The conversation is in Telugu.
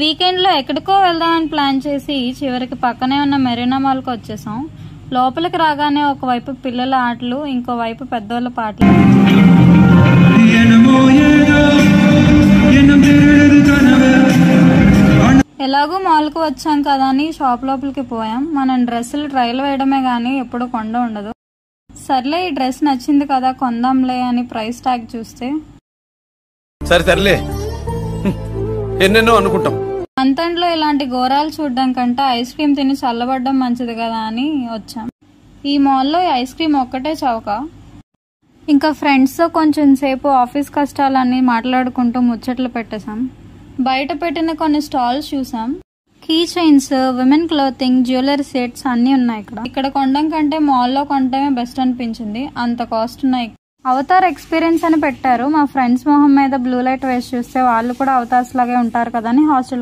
వీకెండ్ లో ఎక్కడికో వెళ్దామని ప్లాన్ చేసి చివరికి పక్కనే ఉన్న మెరీనా మాల్ కు వచ్చేసాం. లోపలికి రాగానే ఒకవైపు పిల్లల ఆటలు, ఇంకోవైపు పెద్దోళ్ళ పాటలు. ఎలాగూ మాల్ కు వచ్చాం కదా అని షాప్ లోపలికి పోయాం. మనం డ్రెస్సులు ట్రైల్ వేయడమే గానీ ఎప్పుడు కొండ ఉండదు. సర్లే ఈ డ్రెస్ నచ్చింది కదా కొందాంలే అని ప్రైస్ ట్యాగ్ చూస్తే సర్లే ఎన్నెన్నో అనుకుంటాం. అంతంలో ఇలాంటి ఘోరాలు చూడడం కంటే ఐస్ క్రీమ్ తిని చల్లబడ్డం మంచిది కదా అని వచ్చాం. ఈ మాల్లో ఐస్ క్రీమ్ ఒక్కటే చౌక. ఇంకా ఫ్రెండ్స్ తో కొంచెం సేపు ఆఫీస్ కష్టాలన్నీ మాట్లాడుకుంటూ ముచ్చట్లు పెట్టేశాం. బయట పెట్టిన కొన్ని స్టాల్స్ చూసాం. Key chains, women clothing, jewellery sets అన్ని ఉన్నాయి. ఇక్కడ కొనడం కంటే మాల్లో కొనడమే బెస్ట్ అనిపించింది. అంత కాస్ట్ ఉన్నాయి. అవతార్ ఎక్స్పీరియన్స్ అని పెట్టారు. మా ఫ్రెండ్స్ మొహం మీద బ్లూ లైట్ వేసి చూస్తే వాళ్ళు కూడా అవతార్స్ లాగే ఉంటారు కదా అని హాస్టల్